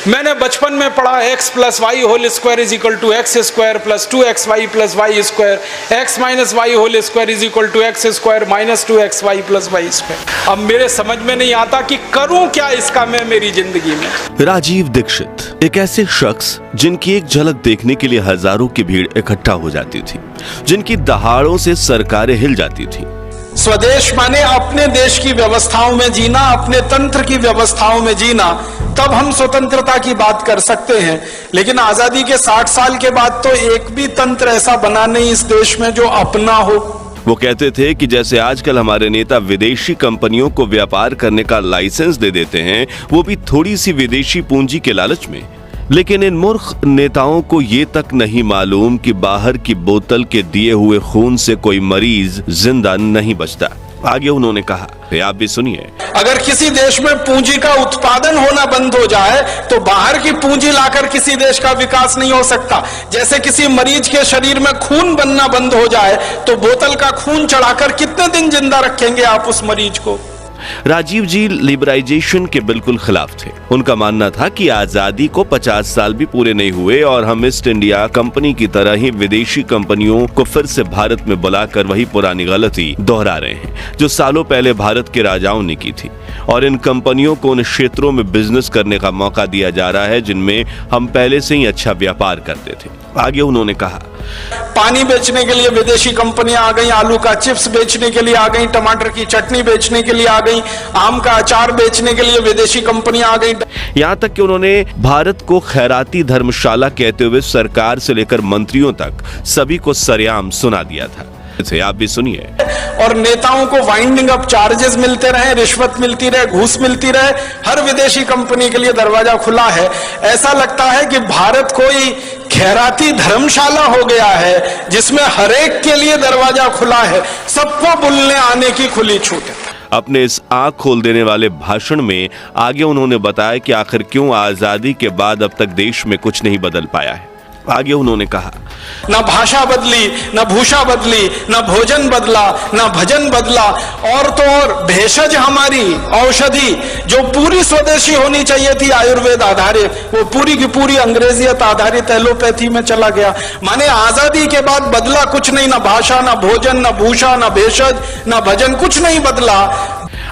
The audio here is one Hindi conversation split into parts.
मैंने बचपन में पढ़ा x plus y whole square is equal to x square plus 2xy plus y square, x minus y whole square is equal to x square minus 2xy plus y square. अब मेरे समझ में नहीं आता कि करूं क्या इसका मैं मेरी जिंदगी में। राजीव दीक्षित एक ऐसे शख्स जिनकी एक झलक देखने के लिए हजारों की भीड़ इकट्ठा हो जाती थी, जिनकी दहाड़ों से सरकारें हिल जाती थी। स्वदेश माने अपने देश की व्यवस्थाओं में जीना, अपने तंत्र की व्यवस्थाओं में जीना, तब हम स्वतंत्रता की बात कर सकते हैं। लेकिन आजादी के 60 साल के बाद तो एक भी तंत्र ऐसा बना नहीं इस देश में जो अपना हो। वो कहते थे कि जैसे आजकल हमारे नेता विदेशी कंपनियों को व्यापार करने का लाइसेंस दे देते हैं, वो भी थोड़ी सी विदेशी पूंजी के लालच में। लेकिन इन मूर्ख नेताओं को ये तक नहीं मालूम कि बाहर की बोतल के दिए हुए खून से कोई मरीज जिंदा नहीं बचता। आगे उन्होंने कहा, आप भी सुनिए। अगर किसी देश में पूंजी का उत्पादन होना बंद हो जाए तो बाहर की पूंजी लाकर किसी देश का विकास नहीं हो सकता। जैसे किसी मरीज के शरीर में खून बनना बंद हो जाए तो बोतल का खून चढ़ाकर कितने दिन जिंदा रखेंगे आप उस मरीज को। राजीव जी लिबराइजेशन के बिल्कुल खिलाफ थे। उनका मानना था कि आजादी को 50 साल भी पूरे नहीं हुए और हम ईस्ट इंडिया कंपनी की तरह ही विदेशी कंपनियों को फिर से भारत में बुलाकर वही पुरानी गलती दोहरा रहे हैं जो सालों पहले भारत के राजाओं ने की थी। और इन कंपनियों को उन क्षेत्रों में बिजनेस करने का मौका दिया जा रहा है जिनमें हम पहले से ही अच्छा व्यापार करते थे। आगे उन्होंने कहा, पानी बेचने के लिए विदेशी कंपनियां आ गई, आलू का चिप्स बेचने के लिए आ गई, टमाटर की चटनी बेचने के लिए आ गई, आम का अचार बेचने के लिए विदेशी कंपनियां आ गई। यहाँ तक कि उन्होंने भारत को खैराती धर्मशाला कहते हुए सरकार से लेकर मंत्रियों तक सभी को सरेआम सुना दिया था। आप भी सुनिए। और नेताओं को वाइंडिंग अप चार्जेस मिलते रहे, रिश्वत मिलती रहे, घूस मिलती रहे। हर विदेशी कंपनी के लिए दरवाजा खुला है। ऐसा लगता है कि भारत कोई खैराती धर्मशाला हो गया है जिसमें हरेक के लिए दरवाजा खुला है, सबको बुलने आने की खुली छूट है। अपने इस आंख खोल देने वाले भाषण में आगे उन्होंने बताया कि आखिर क्यों आजादी के बाद अब तक देश में कुछ नहीं बदल पाया है। आगे उन्होंने कहा, न भाषा बदली, न भूषा बदली, न भोजन बदला, न भजन बदला, और तो और भेषज हमारी औषधि जो पूरी स्वदेशी होनी चाहिए थी आयुर्वेद आधारित, वो पूरी की पूरी अंग्रेजियत आधारित एलोपैथी में चला गया। माने आजादी के बाद बदला कुछ नहीं, न भाषा, न भोजन, न भूषा, न भेषज, न भजन, कुछ नहीं बदला।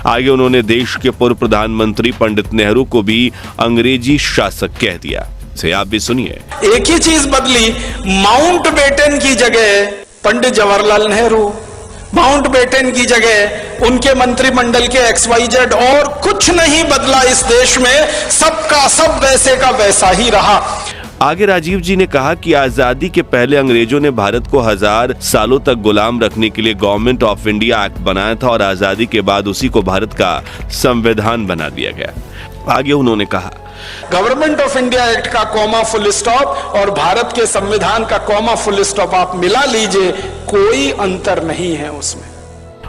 आगे उन्होंने देश के पूर्व प्रधानमंत्री पंडित नेहरू को भी अंग्रेजी शासक कह दिया। से आप भी सुनिए। एक ही चीज बदली, माउंटबेटन की जगह पंडित जवाहरलाल नेहरू, माउंटबेटन की जगह उनके मंत्रिमंडल के XYZ, और कुछ नहीं बदला इस देश में। सबका सब वैसे का वैसा ही रहा। आगे राजीव जी ने कहा कि आजादी के पहले अंग्रेजों ने भारत को 1000 सालों तक गुलाम रखने के लिए गवर्नमेंट ऑफ इंडिया एक्ट बनाया था और आजादी के बाद उसी को भारत का संविधान बना दिया गया। आगे उन्होंने कहा, गवर्नमेंट ऑफ इंडिया एक्ट का कॉमा फुल स्टॉप और भारत के संविधान का कॉमा फुल स्टॉप आप मिला लीजिए, कोई अंतर नहीं है उसमें।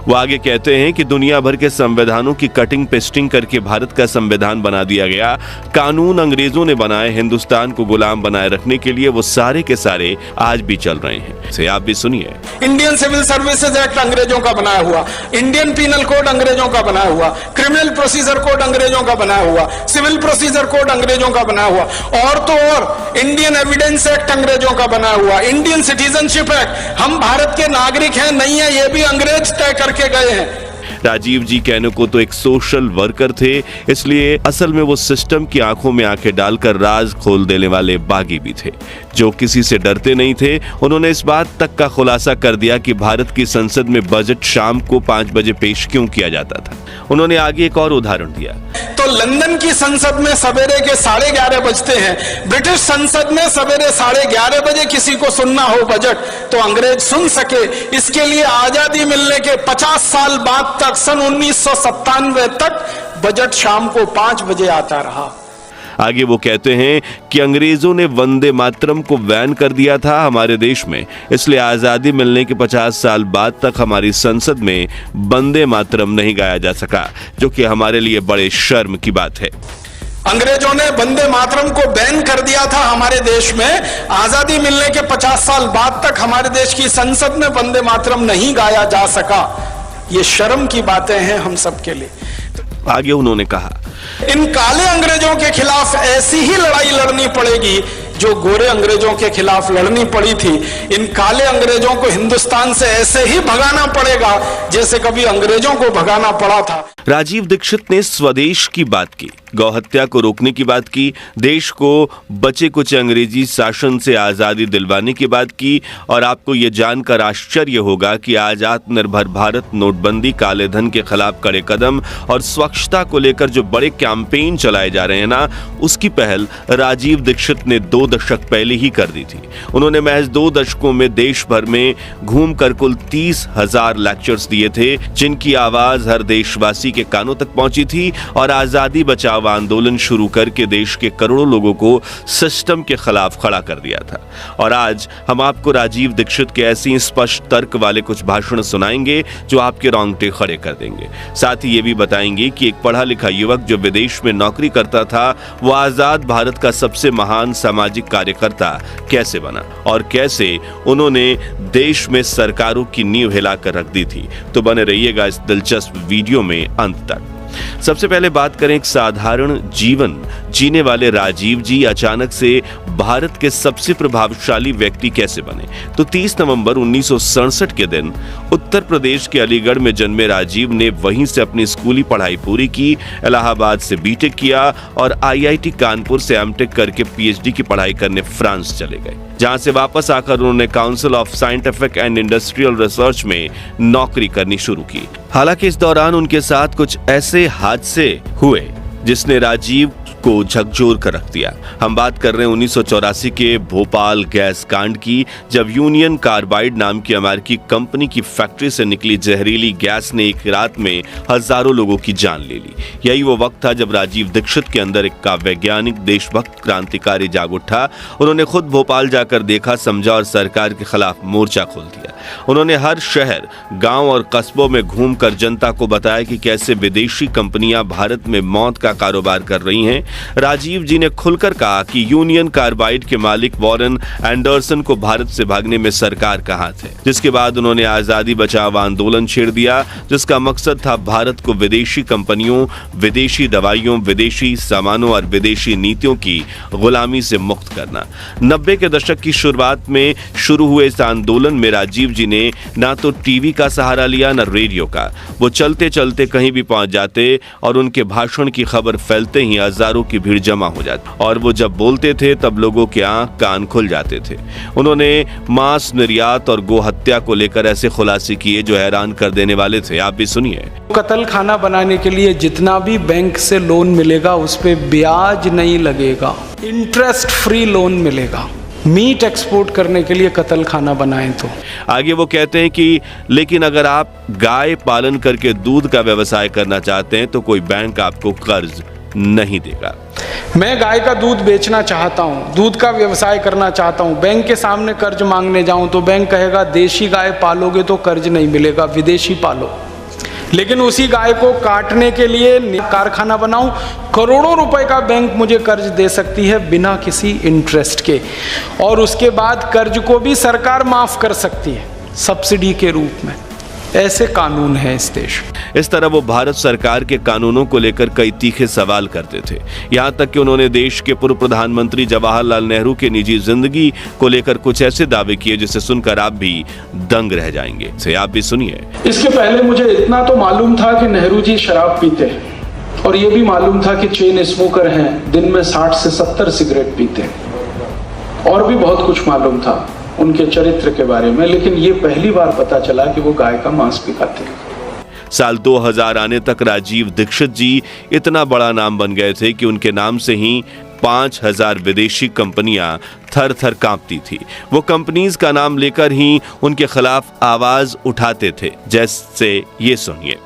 वो आगे कहते हैं कि दुनिया भर के संविधानों की कटिंग पेस्टिंग करके भारत का संविधान बना दिया गया। कानून अंग्रेजों ने बनाए हिंदुस्तान को गुलाम बनाए रखने के लिए, वो सारे के सारे आज भी चल रहे हैं। से आप भी सुनिए। इंडियन सिविल सर्विसेज एक्ट अंग्रेजों का बनाया हुआ, इंडियन पीनल कोड अंग्रेजों का बनाया हुआ, क्रिमिनल प्रोसीजर कोड अंग्रेजों का बनाया हुआ, सिविल प्रोसीजर कोड अंग्रेजों का बनाया हुआ, और तो और इंडियन एविडेंस एक्ट अंग्रेजों का बनाया हुआ, इंडियन सिटीजनशिप एक्ट। हम भारत के नागरिक हैं नहीं है, ये भी अंग्रेज तय करके गए हैं। राजीव जी कहने को तो एक सोशल वर्कर थे, इसलिए असल में वो सिस्टम की आंखों में आंखें डालकर राज खोल देने वाले बागी भी थे जो किसी से डरते नहीं थे। उन्होंने इस बात तक का खुलासा कर दिया कि भारत की संसद में बजट शाम को 5 बजे पेश क्यों किया जाता था। उन्होंने आगे एक और उदाहरण दिया। तो लंदन की संसद में सवेरे के 11:30 बजते हैं, ब्रिटिश संसद में सवेरे 11:30 बजे किसी को सुनना हो बजट तो अंग्रेज सुन सके। इसके लिए आजादी मिलने के 50 साल बाद तक, सन 1997 तक बजट शाम को 5 बजे आता रहा। आगे वो कहते हैं कि अंग्रेजों ने वंदे मातरम को बैन कर दिया था हमारे देश में, इसलिए आजादी मिलने के 50 साल बाद तक हमारी संसद में वंदे मातरम नहीं गाया जा सका, जो कि हमारे लिए बड़े शर्म की बात है। अंग्रेजों ने वंदे मातरम को बैन कर दिया था हमारे देश में। आजादी मिलने के 50 साल बाद तक हमारे देश की संसद में वंदे मातरम नहीं गाया जा सका। ये शर्म की बातें हैं हम सब के लिए। आगे उन्होंने कहा, इन काले अंग्रेजों के खिलाफ ऐसी ही लड़ाई लड़नी पड़ेगी जो गोरे अंग्रेजों के खिलाफ लड़नी पड़ी थी। इन काले अंग्रेजों को हिंदुस्तान से ऐसे ही भगाना पड़ेगा जैसे कभी अंग्रेजों को भगाना पड़ा था। राजीव दीक्षित ने स्वदेश की बात की, गौहत्या को रोकने की बात की, देश को बचे कुछ अंग्रेजी शासन से आजादी दिलवाने की बात की। और आपको ये जानकर आश्चर्य होगा कि आज आत्मनिर्भर भारत, नोटबंदी, काले धन के खिलाफ कड़े कदम और स्वच्छता को लेकर जो बड़े कैंपेन चलाए जा रहे हैं ना, उसकी पहल राजीव दीक्षित ने 2 दशक पहले ही कर दी थी। उन्होंने महज 2 दशकों में देश भर में घूमकर कुल 30,000 लेक्चर्स दिए थे, जिनकी आवाज हर देशवासी के कानों तक पहुंची थी और आजादी बचाओ आंदोलन शुरू करके देश के करोड़ों लोगों को सिस्टम के खिलाफ खड़ा कर दिया था। और आज हम आपको राजीव दीक्षित के ऐसी स्पष्ट तर्क वाले कुछ भाषण सुनाएंगे जो आपके रोंगटे खड़े कर देंगे। साथ ही ये भी बताएंगे कि एक पढ़ा लिखा युवक जो विदेश में नौकरी करता था, वो आजाद भारत का सबसे महान सामाजिक कार्यकर्ता कैसे बना और कैसे उन्होंने देश में सरकारों की नींव हिलाकर रख दी थी। तो बने रहिएगा इस दिलचस्प वीडियो में अंत तक। सबसे पहले बात करें एक साधारण जीवन जीने वाले राजीव जी अचानक से भारत के सबसे प्रभावशाली व्यक्ति कैसे बने। तो 30 नवंबर 1967 के दिन उत्तर प्रदेश के अलीगढ़ में जन्मे राजीव ने वहीं से अपनी स्कूली पढ़ाई पूरी की, इलाहाबाद से बीटेक किया और आईआईटी कानपुर से एमटेक करके पीएचडी की पढ़ाई करने फ्रांस चले गए, जहां से वापस आकर उन्होंने council of scientific and industrial research में नौकरी करनी शुरू की। हालांकि इस दौरान उनके साथ कुछ ऐसे हादसे हुए जिसने राजीव को झकझोर कर रख दिया। हम बात कर रहे हैं 1984 के भोपाल गैस कांड की, जब यूनियन कार्बाइड नाम की अमेरिकी कंपनी की फैक्ट्री से निकली जहरीली गैस ने एक रात में हजारों लोगों की जान ले ली। यही वो वक्त था जब राजीव दीक्षित के अंदर एक वैज्ञानिक, देशभक्त, क्रांतिकारी जाग उठा। उन्होंने खुद भोपाल जाकर देखा, समझा और सरकार के खिलाफ मोर्चा खोल दिया। उन्होंने हर शहर, गांव और कस्बों में घूमकर जनता को बताया कि कैसे विदेशी कंपनियां भारत में मौत का कारोबार कर रही हैं। राजीव जी ने खुलकर कहा कि यूनियन कार्बाइड के मालिक वॉरेन एंडरसन को भारत से भागने में सरकार का हाथ है। जिसके बाद उन्होंने आजादी बचाओ आंदोलन छेड़ दिया, जिसका मकसद था भारत को विदेशी कंपनियों, विदेशी दवाइयों, विदेशी सामानों और विदेशी नीतियों की गुलामी से मुक्त करना। 90 के दशक की शुरुआत में शुरू हुए इस आंदोलन में राजीव जी ने ना तो टीवी का सहारा लिया, न रेडियो का। वो चलते चलते कहीं भी पहुंच जाते और उनके भाषण की खबर फैलते ही हजारों की भीड़ जमा हो जाती और वो जब बोलते थे तब लोगों के आंख कान खुल जाते थे। उन्होंने मांस निर्यात और गोहत्या को लेकर ऐसे खुलासे किए जो हैरान कर देने वाले थे। आप भी सुनिए। कत्ल खाना बनाने के लिए जितना भी बैंक से लोन मिलेगा उस पे ब्याज नहीं लगेगा, इंटरेस्ट फ्री लोन मिलेगा। मीट एक्सपोर्ट करने के लिए कत्ल खाना बनाएं तो। आगे वो कहते हैं कि लेकिन अगर आप गाय पालन करके दूध का व्यवसाय करना चाहते हैं तो कोई बैंक आपको कर्ज नहीं देगा। मैं गाय का दूध बेचना चाहता हूँ, दूध का व्यवसाय करना चाहता हूँ, बैंक के सामने कर्ज मांगने जाऊं तो बैंक कहेगा देशी गाय पालोगे तो कर्ज नहीं मिलेगा, विदेशी पालो। लेकिन उसी गाय को काटने के लिए कारखाना बनाऊं, करोड़ों रुपए का बैंक मुझे कर्ज दे सकती है बिना किसी इंटरेस्ट के, और उसके बाद कर्ज को भी सरकार माफ कर सकती है सब्सिडी के रूप में। ऐसे कानून है इस देश। इस तरह वो भारत सरकार के कानूनों को लेकर कई तीखे सवाल करते थे, यहाँ तक कि उन्होंने देश के पूर्व प्रधानमंत्री जवाहरलाल नेहरू की निजी जिंदगी को लेकर कुछ ऐसे दावे किए जिसे सुनकर आप भी दंग रह जाएंगे। से आप भी सुनिए। इसके पहले मुझे इतना तो मालूम था कि नेहरू जी शराब पीते हैं, और ये भी मालूम था कि चेन स्मोकर हैं, दिन में 60 से 70 सिगरेट पीते हैं, और भी बहुत कुछ मालूम था उनके चरित्र के बारे में। लेकिन ये पहली बार पता चला कि वो गाय का मांस भी खाते हैं। साल 2000 आने तक राजीव दीक्षित जी इतना बड़ा नाम बन गए थे कि उनके नाम से ही 5000 विदेशी कंपनियां थर थर कांपती थी। वो कंपनीज का नाम लेकर ही उनके खिलाफ आवाज उठाते थे। जैसे ये सुनिए।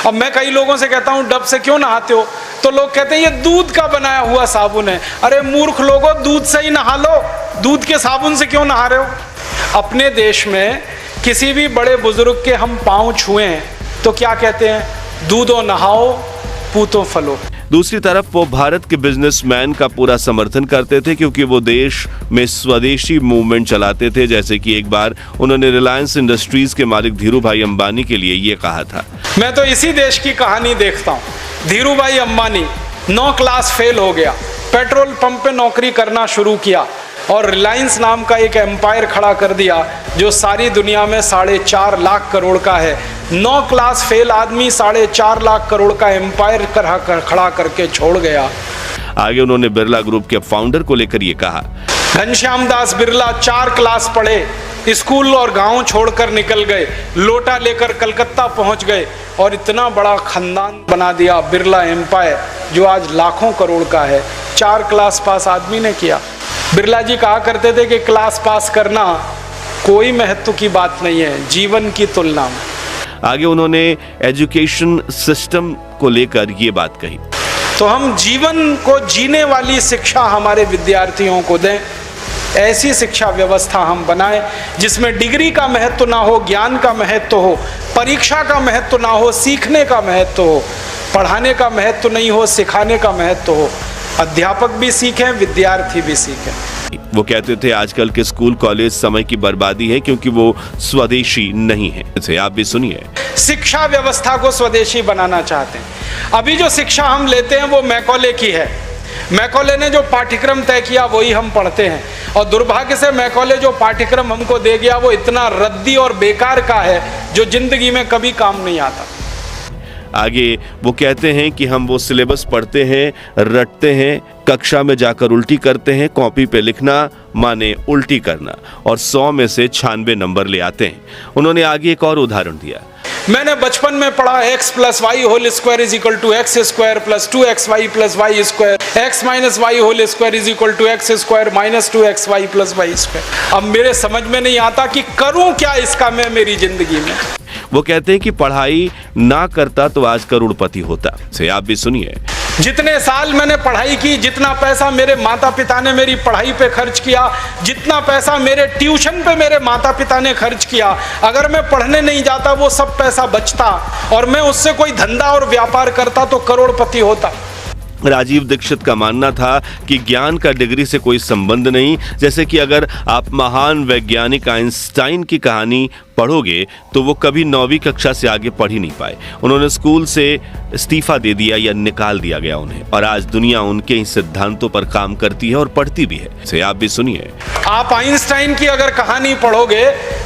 अब मैं कई लोगों से कहता हूं डब से क्यों नहाते हो, तो लोग कहते हैं ये दूध का बनाया हुआ साबुन है। अरे मूर्ख लोगों, दूध से ही नहा लो, दूध के साबुन से क्यों नहा रहे हो। अपने देश में किसी भी बड़े बुजुर्ग के हम पांव छुएं तो क्या कहते हैं, दूधो नहाओ पूतो फलो। दूसरी तरफ वो भारत के बिजनेसमैन का पूरा समर्थन करते थे क्योंकि वो देश में स्वदेशी मूवमेंट चलाते थे। जैसे कि एक बार उन्होंने रिलायंस इंडस्ट्रीज के मालिक धीरू भाई अंबानी के लिए ये कहा था। मैं तो इसी देश की कहानी देखता हूँ। धीरू भाई अंबानी 9 क्लास फेल हो गया, पेट्रोल पंप पे नौकरी करना शुरू किया और रिलायंस नाम का एक एम्पायर खड़ा कर दिया जो सारी दुनिया में 4.5 लाख करोड़ का है। 9 क्लास फेल आदमी 4.5 लाख करोड़ का एम्पायर खड़ा करके छोड़ गया। आगे उन्होंने बिरला ग्रुप के फाउंडर को लेकर ये कहा, घनश्याम दास बिरला 4 क्लास पढ़े, स्कूल और गांव छोड़कर निकल गए, लोटा लेकर कलकत्ता पहुंच गए और इतना बड़ा खानदान बना दिया बिरला एम्पायर जो आज लाखों करोड़ का है। 4 क्लास पास आदमी ने किया। बिरला जी कहा करते थे कि क्लास पास करना कोई महत्व की बात नहीं है जीवन की तुलना में। आगे उन्होंने एजुकेशन सिस्टम को लेकर ये बात कही, तो हम जीवन को जीने वाली शिक्षा हमारे विद्यार्थियों को दें, ऐसी शिक्षा व्यवस्था हम बनाएं जिसमें डिग्री का महत्व ना हो, ज्ञान का महत्व हो, परीक्षा का महत्व ना हो, सीखने का महत्व हो, पढ़ाने का महत्व नहीं हो, सिखाने का महत्व हो। अध्यापक भी सीखें, विद्यार्थी भी सीखें। वो कहते थे आजकल के स्कूल कॉलेज समय की बर्बादी है क्योंकि वो स्वदेशी नहीं है। इसे आप भी सुनिए। शिक्षा व्यवस्था को स्वदेशी बनाना चाहते हैं। अभी जो शिक्षा हम लेते हैं वो मैकॉले की है। मैकॉले ने जो पाठ्यक्रम तय किया वही हम पढ़ते हैं और दुर्भाग्य से मैकॉले जो पाठ्यक्रम हमको दे गया वो इतना रद्दी और बेकार का है जो जिंदगी में कभी काम नहीं आता। आगे वो कहते हैं कि हम वो सिलेबस पढ़ते हैं, रटते हैं, कक्षा में जाकर उल्टी करते हैं, कॉपी पे लिखना माने उल्टी करना और 100 में से 96 नंबर ले आते हैं। उन्होंने आगे एक और उदाहरण दिया, मैंने बचपन में पढ़ा x + y whole square is equal to x square plus 2xy plus y square, x minus y whole square is equal to x square minus 2xy plus y square. अब मेरे समझ में नहीं आता कि करूं क्या इसका मैं मेरी जिंदगी में। वो कहते हैं कि पढ़ाई ना करता तो आज करोड़पति होता। से आप भी सुनिए। जितने साल मैंने पढ़ाई की, जितना पैसा मेरे माता पिता ने मेरी पढ़ाई पे खर्च किया, जितना पैसा मेरे ट्यूशन पे मेरे माता पिता ने खर्च किया, अगर मैं पढ़ने नहीं जाता वो सब पैसा बचता और मैं उससे कोई धंधा और व्यापार करता तो करोड़पति होता। राजीव दीक्षित का मानना था कि ज्ञान का डिग्री से कोई संबंध नहीं। जैसे कि अगर आप महान वैज्ञानिक आइंस्टाइन की कहानी पढ़ोगे तो वो कभी 9वीं कक्षा से आगे पढ़ ही नहीं पाए। उन्होंने स्कूल से इस्तीफा दे दिया या निकाल दिया गया उन्हें और आज दुनिया उनके ही सिद्धांतों पर काम करती है और पढ़ती भी है। इसे आप भी सुनिए। आप आइंस्टाइन की अगर कहानी पढ़ोगे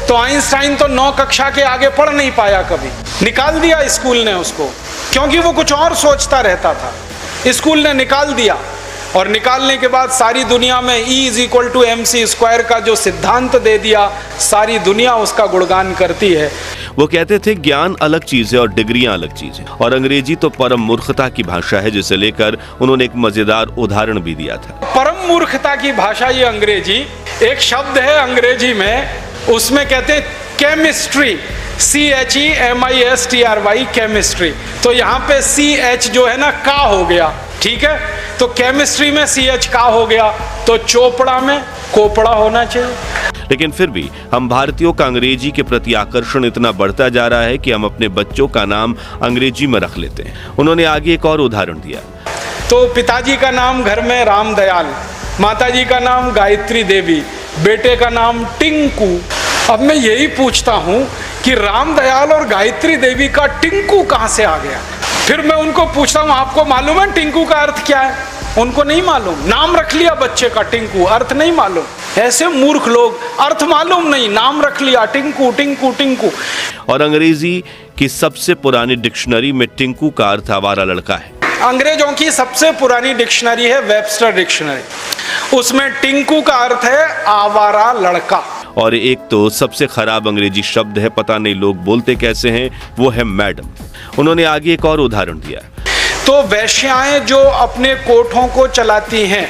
तो आइंस्टाइन तो 9 कक्षा के आगे पढ़ नहीं पाया, कभी निकाल दिया स्कूल ने उसको, क्योंकि वो कुछ और सोचता रहता था। स्कूल ने निकाल दिया और निकालने के बाद सारी दुनिया में E = mc² का जो सिद्धांत दे दिया, सारी दुनिया उसका गुणगान करती है। वो कहते थे ज्ञान अलग चीज है और डिग्रियां अलग चीज है और अंग्रेजी तो परम मूर्खता की भाषा है, जिसे लेकर उन्होंने एक मजेदार उदाहरण भी दिया था। परम मूर्खता की भाषा ये अंग्रेजी, एक शब्द है अंग्रेजी में, उसमें कहते हैं केमिस्ट्री, CHEMISTRY, केमिस्ट्री। तो यहाँ पे CH जो है ना का हो गया, ठीक है, तो केमिस्ट्री में CH का हो गया तो चोपड़ा में कोपड़ा होना चाहिए। लेकिन फिर भी हम भारतीयों का अंग्रेजी के प्रति आकर्षण इतना बढ़ता जा रहा है कि हम अपने बच्चों का नाम अंग्रेजी में रख लेते हैं। उन्होंने आगे एक और उदाहरण दिया, तो पिताजी का नाम घर में रामदयाल, माताजी का नाम गायत्री देवी, बेटे का नाम टिंकू। अब मैं यही पूछता हूँ कि रामदयाल और गायत्री देवी का टिंकू कहाँ से आ गया। फिर मैं उनको पूछता हूँ आपको मालूम है टिंकू का अर्थ क्या है? उनको नहीं मालूम, नाम रख लिया बच्चे का टिंकू, अर्थ नहीं मालूम। ऐसे मूर्ख लोग, अर्थ मालूम नहीं, नाम रख लिया टिंकू टिंकू टिंकू। और अंग्रेजी की सबसे पुरानी डिक्शनरी में टिंकू का अर्थ आवारा लड़का है। अंग्रेजों की सबसे पुरानी डिक्शनरी है वेबस्टर डिक्शनरी, उसमें टिंकू का अर्थ है आवारा लड़का। और एक तो सबसे खराब अंग्रेजी शब्द है, पता नहीं लोग बोलते कैसे हैं, वो है मैडम। उन्होंने आगे एक और उदाहरण दिया, तो वैश्याएं जो अपने कोठों को चलाती हैं,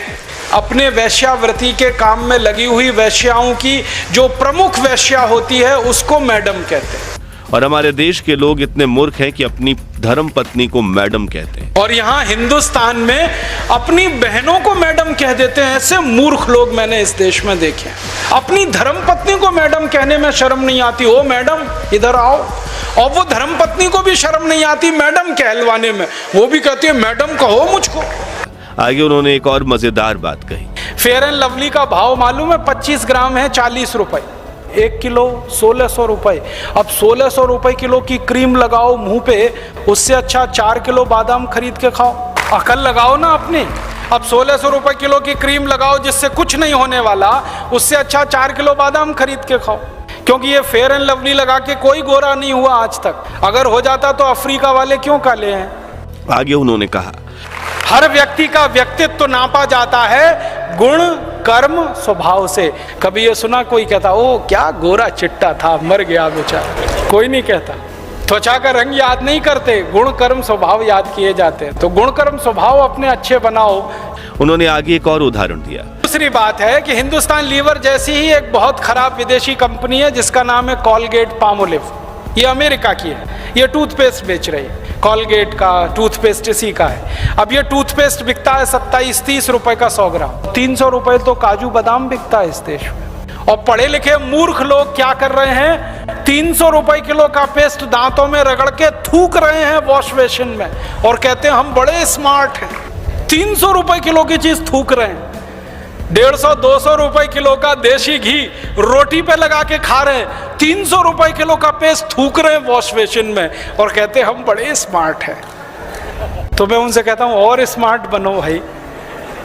अपने वैश्यावृत्ति के काम में लगी हुई वैश्याओं की जो प्रमुख वैश्या होती है उसको मैडम कहते हैं। और हमारे देश के लोग इतने मूर्ख हैं कि अपनी धर्म पत्नी को मैडम कहते हैं। और यहाँ हिंदुस्तान में अपनी बहनों को मैडम कह देते हैं। ऐसे मूर्ख लोग मैंने इस देश में देखे हैं। अपनी धर्म पत्नी को मैडम कहने में शर्म नहीं आती, ओ मैडम इधर आओ। और वो धर्म पत्नी को भी शर्म नहीं आती मैडम कहलवाने में, वो भी कहती है मैडम कहो मुझको। आगे उन्होंने एक और मजेदार बात कही, फेयर एंड लवली का भाव मालूम है? 25 ग्राम है 40 रुपए, 1 किलो 1600 रुपए। अब 1600 रुपए किलो की क्रीम लगाओ मुंह पे, उससे अच्छा 4 किलो बादाम खरीद के खाओ। अकल लगाओ ना अपनी। अब 1600 रुपए किलो की क्रीम लगाओ जिससे कुछ नहीं होने वाला, उससे अच्छा 4 किलो बादाम खरीद के खाओ। क्योंकि ये फेयर एंड लवली लगा के कोई गोरा नहीं हुआ आज तक। अगर हो जाता तो अफ्रीका वाले क्यों काले हैं? आगे उन्होंने कहा, हर व्यक्ति का व्यक्तित्व तो नापा जाता है गुण कर्म स्वभाव से। कभी ये सुना कोई कहता ओ क्या गोरा चिट्टा था, मर गया बेचारा? कोई नहीं कहता। त्वचा का रंग याद नहीं करते, गुण कर्म स्वभाव याद किए जाते हैं। तो गुण कर्म स्वभाव अपने अच्छे बनाओ। उन्होंने आगे एक और उदाहरण दिया। दूसरी बात है कि हिंदुस्तान लीवर जैसी ही एक बहुत खराब विदेशी कंपनी है जिसका नाम है कॉलगेट पामोलिव। ये अमेरिका की है, ये टूथपेस्ट बेच रही है। कॉलगेट का टूथपेस्ट इसी का है। अब ये टूथपेस्ट बिकता है 27-30 रुपए का 100 ग्राम। 300 रुपए तो काजू बादाम बिकता है इस देश में। और पढ़े लिखे मूर्ख लोग क्या कर रहे हैं, 300 रुपए किलो का पेस्ट दांतों में रगड़ के थूक रहे हैं वॉश बेसिन में और कहते हैं हम बड़े स्मार्ट हैं। 300 रुपए किलो की चीज थूक रहे हैं। 150-200 रुपए किलो का देशी घी रोटी पे लगा के खा रहे हैं। 300 रुपए किलो का पेस्ट थूक रहे हैं वॉश बेसिन में और कहते हैं हम बड़े स्मार्ट हैं। तो मैं उनसे कहता हूं और स्मार्ट बनो भाई।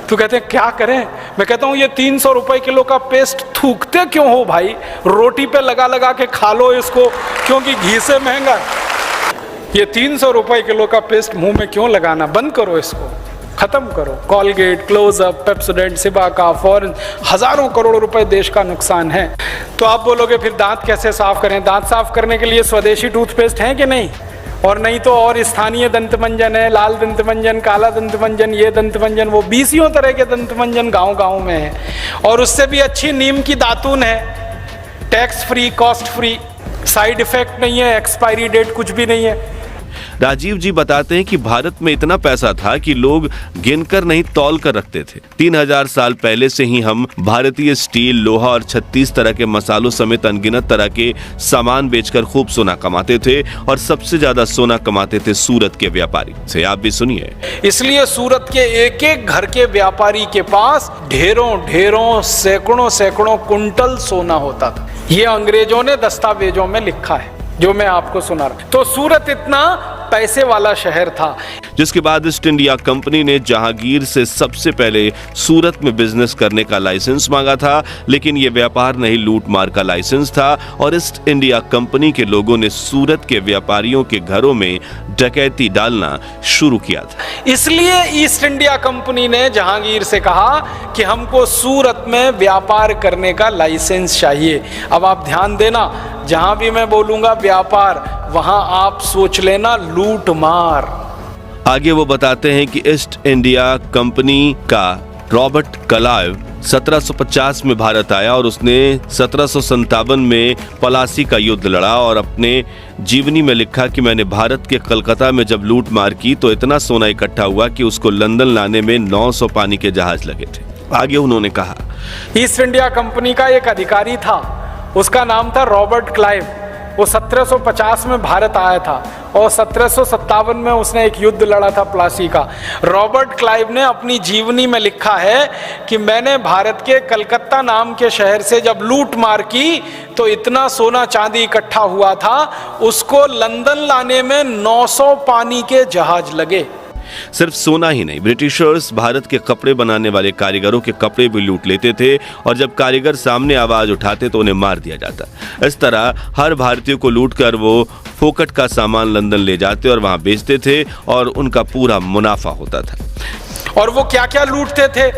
तो कहते हैं क्या करें? मैं कहता हूं ये 300 रुपए किलो का पेस्ट थूकते क्यों हो भाई? रोटी पे लगा लगा के खा लो इसको, क्योंकि घी से महंगा। ये 300 रुपए किलो का पेस्ट मुंह में क्यों लगाना? बंद करो इसको, खत्म करो। Colgate, Closeup, Pepsodent, Cibaca, foreign, हजारों करोड़ रुपए देश का नुकसान है। तो आप बोलोगे फिर दांत कैसे साफ करें? दांत साफ करने के लिए स्वदेशी टूथपेस्ट है कि नहीं? और नहीं तो और स्थानीय दंतमंजन है, लाल दंतमंजन, काला दंतमंजन, ये दंतमंजन, वो 20 तरह के दंतमंजन गांव-गांव में है। और उससे भी अच्छी नीम की दातून है, tax free, cost free, side effect नहीं है, एक्सपायरी डेट कुछ भी नहीं है। राजीव जी बताते हैं कि भारत में इतना पैसा था कि लोग गिनकर नहीं तौल कर रखते थे। 3000 साल पहले से ही हम भारतीय स्टील, लोहा और 36 तरह के मसालों समेत अनगिनत तरह के सामान बेचकर खूब सोना कमाते थे और सबसे ज्यादा सोना कमाते थे सूरत के व्यापारी से। आप भी सुनिए। इसलिए सूरत के एक एक घर के व्यापारी के पास ढेरों सैकड़ों कुंटल सोना होता था। ये अंग्रेजों ने दस्तावेजों में लिखा है जो मैं आपको सुना रहा। तो सूरत इतना पैसे वाला शहर था। जिसके बाद ईस्ट इंडिया कंपनी ने जहांगीर से सबसे पहले सूरत में बिजनेस करने का लाइसेंस मांगा था, लेकिन यह व्यापार नहीं लूट मार का लाइसेंस था और ईस्ट इंडिया कंपनी के लोगों ने सूरत के व्यापारियों के घरों में डकैती डालना शुरू किया था। इसलिए ईस्ट इंडिया कंपनी ने जहांगीर से कहा कि हमको सूरत में व्यापार करने का लाइसेंस चाहिए। अब आप ध्यान देना, जहां भी मैं बोलूंगा व्यापार, वहां आप सोच लेना लूट मार। आगे वो बताते हैं कि ईस्ट इंडिया कंपनी का रॉबर्ट क्लाइव 1750 में भारत आया और उसने 1757 में पलासी का युद्ध लड़ा और अपने जीवनी में लिखा कि मैंने भारत के कलकत्ता में जब लूट मार की तो इतना सोना इकट्ठा हुआ कि उसको लंदन लाने में 900 पानी के जहाज लगे थे। आगे उन्होंने कहा, ईस्ट इंडिया कंपनी का एक अधिकारी था, उसका नाम था रॉबर्ट क्लाइव। वो 1750 में भारत आया था और 1757 में उसने एक युद्ध लड़ा था प्लासी का। रॉबर्ट क्लाइव ने अपनी जीवनी में लिखा है कि मैंने भारत के कलकत्ता नाम के शहर से जब लूट मार की तो इतना सोना चांदी इकट्ठा हुआ था, उसको लंदन लाने में 900 पानी के जहाज लगे। सिर्फ सोना ही नहीं, ब्रिटिशर्स भारत के कपड़े बनाने वाले कारीगरों के कपड़े भी लूट लेते थे और जब कारीगर सामने आवाज उठाते तो उन्हें मार दिया जाता। इस तरह हर भारतीय को लूटकर वो फोकट का सामान लंदन ले जाते और वहां बेचते थे और उनका पूरा मुनाफा होता था। और वो क्या क्या लूटते थे?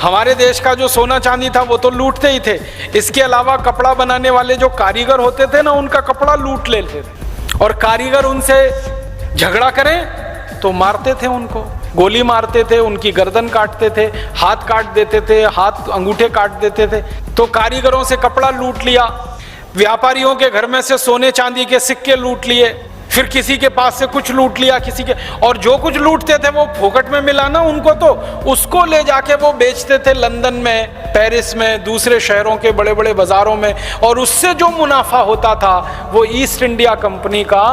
हमारे देश का जो सोना चांदी था वो तो लूटते ही थे। इसके अलावा कपड़ा बनाने वाले जो कारीगर होते थे ना, उनका कपड़ा लूट लेते थे और कारीगर उनसे झगड़ा करें तो मारते थे, उनको गोली मारते थे, उनकी गर्दन काटते थे, हाथ काट देते थे, हाथ अंगूठे काट देते थे। तो कारीगरों से कपड़ा लूट लिया, व्यापारियों के घर में से सोने चांदी के सिक्के लूट लिए, फिर किसी के पास से कुछ लूट लिया, किसी के, और जो कुछ लूटते थे वो फोकट में मिला ना उनको, तो उसको ले जाके वो बेचते थे लंदन में, पेरिस में, दूसरे शहरों के बड़े बड़े बाजारों में, और उससे जो मुनाफा होता था वो ईस्ट इंडिया कंपनी का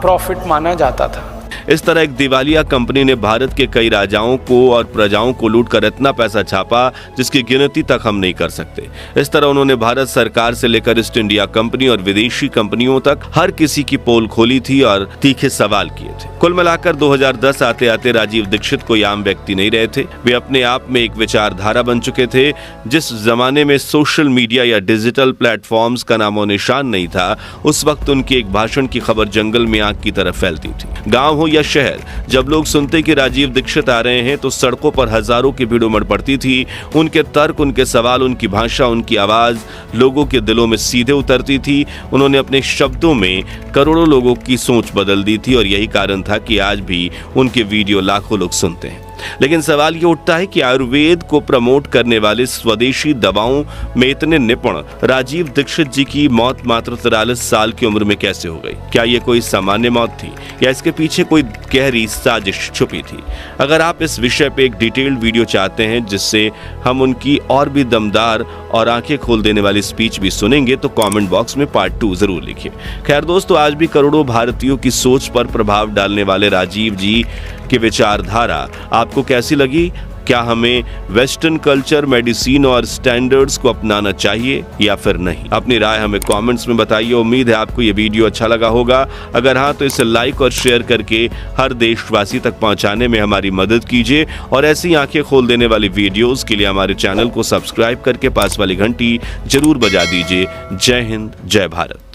प्रॉफिट माना जाता था। इस तरह एक दिवालिया कंपनी ने भारत के कई राजाओं को और प्रजाओं को लूटकर इतना पैसा छापा जिसकी गिनती तक हम नहीं कर सकते। इस तरह उन्होंने भारत सरकार से लेकर ईस्ट इंडिया कंपनी और विदेशी कंपनियों तक हर किसी की पोल खोली थी और तीखे सवाल किए थे। कुल मिलाकर 2010 आते आते राजीव दीक्षित कोई आम व्यक्ति नहीं रहे थे। वे अपने आप में एक विचारधारा बन चुके थे। जिस जमाने में सोशल मीडिया या डिजिटल प्लेटफॉर्म्स का नामो निशान नहीं था, उस वक्त उनके एक भाषण की खबर जंगल में आग की तरह फैलती थी। गांव हो या शहर, जब लोग सुनते कि राजीव दीक्षित आ रहे हैं तो सड़कों पर हजारों की भीड़ उमड़ पड़ती थी। उनके तर्क, उनके सवाल, उनकी भाषा, उनकी आवाज लोगों के दिलों में सीधे उतरती थी। उन्होंने अपने शब्दों में करोड़ों लोगों की सोच बदल दी थी और यही कारण था कि आज भी उनके वीडियो लाखों लोग सुनते हैं। लेकिन सवाल ये उठता है कि आयुर्वेद को प्रमोट करने वाले स्वदेशी दवाओं में इतने निपुण राजीव दीक्षित जी की मौत मात्र 43 साल की उम्र में कैसे हो गई? क्या ये कोई सामान्य मौत थी या इसके पीछे कोई गहरी साजिश छुपी थी? अगर आप इस विषय पे एक डिटेल्ड वीडियो चाहते हैं जिससे हम उनकी और भी दमदार और आंखें खोल देने वाली स्पीच भी सुनेंगे तो कमेंट बॉक्स में पार्ट 2 जरूर लिखिए। खैर दोस्तों, आज भी करोड़ों भारतीयों की सोच पर प्रभाव डालने वाले राजीव जी की विचारधारा आपको कैसी लगी? क्या हमें वेस्टर्न कल्चर, मेडिसिन और स्टैंडर्ड्स को अपनाना चाहिए या फिर नहीं? अपनी राय हमें कमेंट्स में बताइए। उम्मीद है आपको ये वीडियो अच्छा लगा होगा। अगर हाँ तो इसे लाइक और शेयर करके हर देशवासी तक पहुंचाने में हमारी मदद कीजिए और ऐसी आंखें खोल देने वाली वीडियोस के लिए हमारे चैनल को सब्सक्राइब करके पास वाली घंटी जरूर बजा दीजिए। जय हिंद, जय भारत।